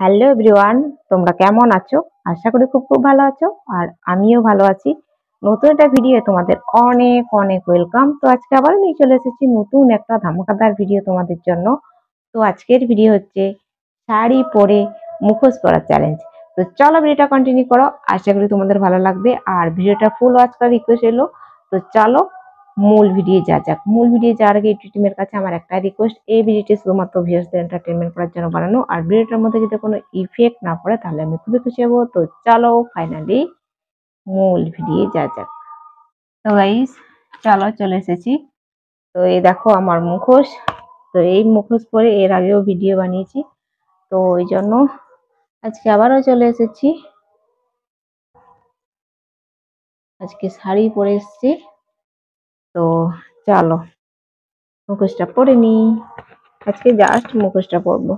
Hello everyone, তোমরা কেমন আছো? আশা করি খুব খুব ভালো আছো। আর আমিও ভালো আছি। নতুন একটা ভিডিও তোমাদের অনেক অনেক ওয়েলকাম। তো আজকে আবার নিয়ে চলে এসেছি নতুন একটা ধামাকাদার ভিডিও তোমাদের জন্য। তো আজকের ভিডিও হচ্ছে শাড়ি পরে মুখোশ পরা চ্যালেঞ্জ। তো চলো ভিডিওটা কন্টিনিউ করো, আশা করি তোমাদের ভালো লাগবে। আর ভিডিওটা ফুল ওয়াচ করার রিকোয়েস্ট এলো। তো চলো মূল ভিডিও যাক। মূল ভিডিও যাওয়ার আগে ইউটিউব টিমের কাছে আমার একটাই রিকোয়েস্ট, এই ভিডিওটি শুধুমাত্র ভিউয়ার্সদের এন্টারটেনমেন্ট করার জন্য বানানো। আর ভিডিওটার মধ্যে যদি কোনো ইফেক্ট না পড়ে তাহলে আমি খুবই খুশি হবো। তো চলো ফাইনালি মূল ভিডিও যাক। তো গাইস চলো চলে এসেছি। তো এই দেখো আমার মুখোশ। তো এই মুখোশ পরে এর আগেও ভিডিও বানিয়েছি, তো ওই জন্য আজকে আবারও চলে এসেছি। আজকে শাড়ি পরে এসেছি। তো চলো মুখোশটা পরে নি। আজকে জাস্ট মুখোশটা পরবো।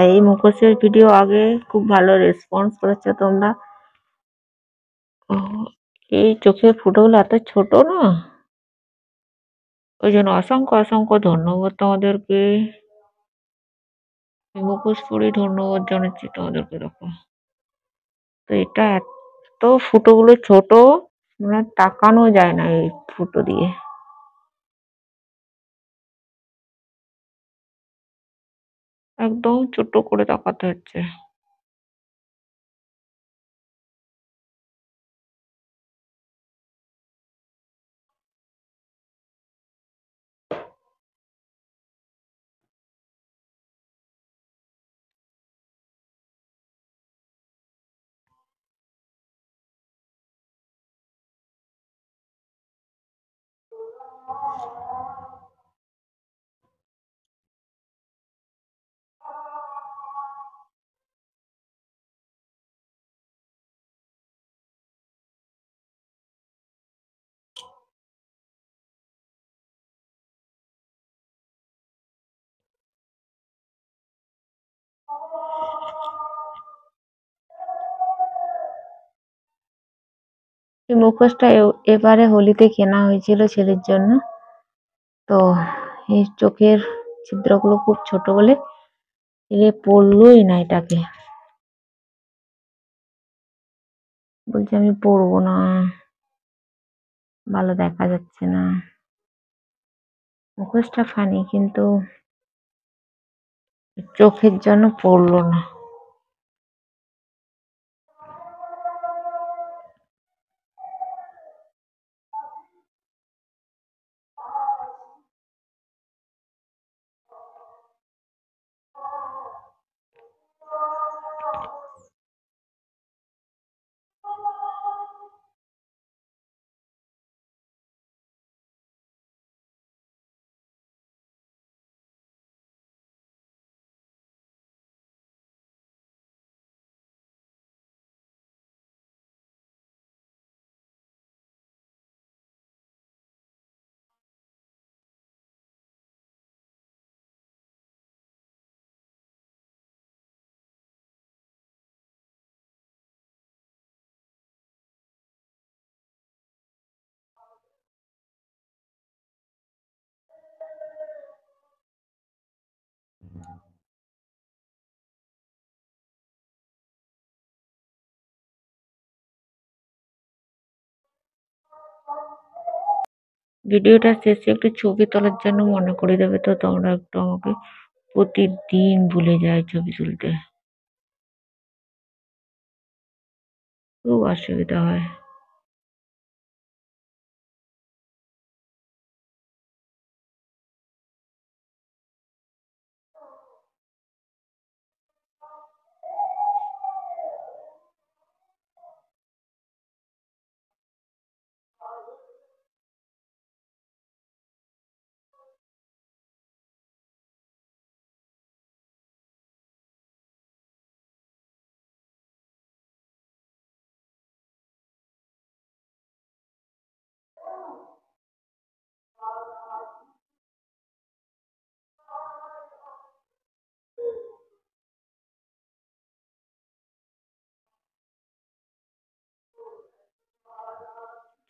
এই মুখোশের ভিডিও আগে খুব ভালো রেসপন্স করেছো তোমরা। এই চোখের ফুটোগুলো এত ছোট না, ওই জন্য অসংখ্য অসংখ্য ধন্যবাদ তোমাদেরকে। মুখোশ পরে ধন্যবাদ জানাচ্ছি তোমাদেরকে। দেখো তো এটা এত ফুটোগুলো ছোট, মানে তাকানো যায় না এই ফুটো দিয়ে। একদম ছোট করে তাকাতে হচ্ছে। এই মুখোশটা এবারে হোলিতে কেনা হয়েছিল ছেলের জন্য। তো এই চোখের ছিদ্রগুলো খুব ছোট বলে ছেলে পরলোই না এটাকে। বলছে আমি পরবো না, ভালো দেখা যাচ্ছে না। মুখোশটা ফানি কিন্তু চোখের জন্য পরলো না। ভিডিওটা শেষে একটু ছবি তোলার জন্য মনে করে দেবে তো তোমরা একটু আমাকে। প্রতিদিন ভুলে যাই ছবি তুলতে, খুব অসুবিধা হয়।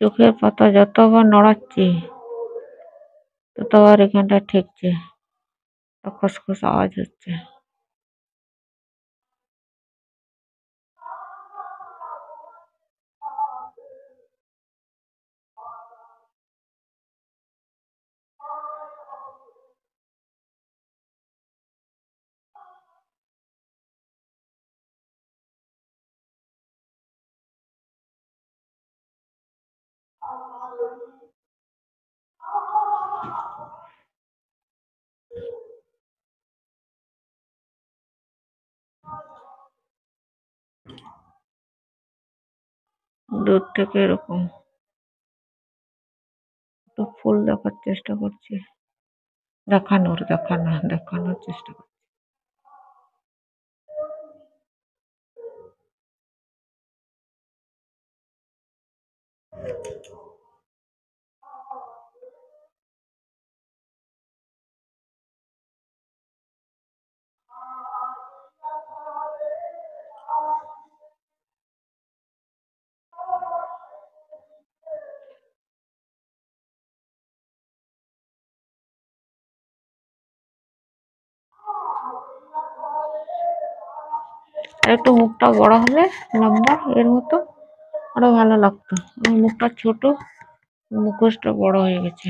চোখের পাতা যতবার নড়াচ্ছি ততবার এখানটা ঠেকছে, খসখস আওয়াজ হচ্ছে। দূর থেকে এরকম একটু ফুল দেখার চেষ্টা করছি, দেখানোর চেষ্টা করছি। একটু মুখটা বড় হলে, লম্বা এর মতো, আরো ভালো লাগতো। আমার মুখটা ছোট, মুখোশটা বড় হয়ে গেছে।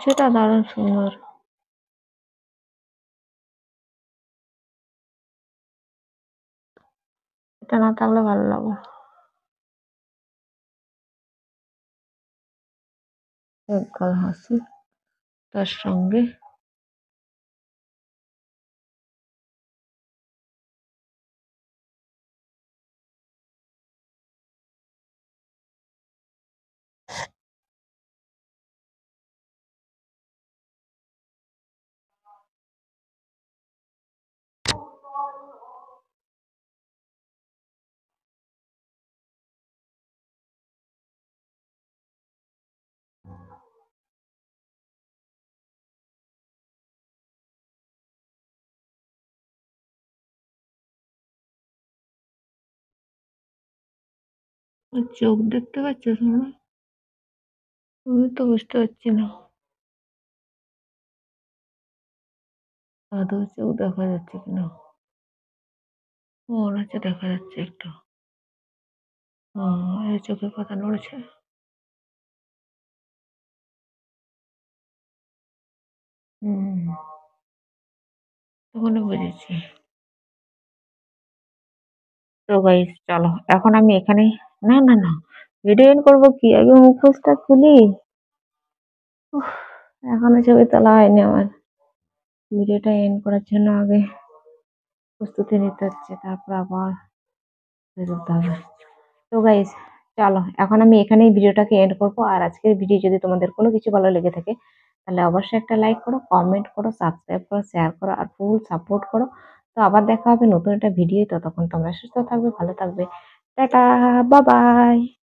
সেটা দারুণ সুন্দর। এটা না থাকলে ভালো লাগবে। একগাল হাসি, তার সঙ্গে চোখ দেখতে পাচ্ছ তোমরা? আমি তো বুঝতে পারছি না আদৌ চোখ দেখা যাচ্ছে কিনা। মনে হচ্ছে দেখা যাচ্ছে একটু। এই চোখের পাতা নড়ছে। হুম, তখনই বুঝেছি। তো গাইস চলো, এখন আমি এখানে, না না না, ভিডিও এন্ড করবো কি, আগে মুখোশটা খুলি। উফ, এখনো ছবি তোলা হয়নি আমার। ভিডিওটা এন্ড করার জন্য আগে প্রস্তুতি নিতে হচ্ছে, তারপর আবার বেরোতে হবে। তো গাইস চলো, এখন আমি এখানেই ভিডিওটাকে এন্ড করবো। আর আজকের ভিডিও যদি তোমাদের কোনো কিছু ভালো লেগে থাকে তাহলে অবশ্যই একটা লাইক করো, কমেন্ট করো, সাবস্ক্রাইব করো, শেয়ার করো আর ফুল সাপোর্ট করো। তো আবার দেখা হবে নতুন একটা ভিডিও। ততক্ষণ তোমরা সুস্থ থাকবে, ভালো থাকবে। Tata, bye bye.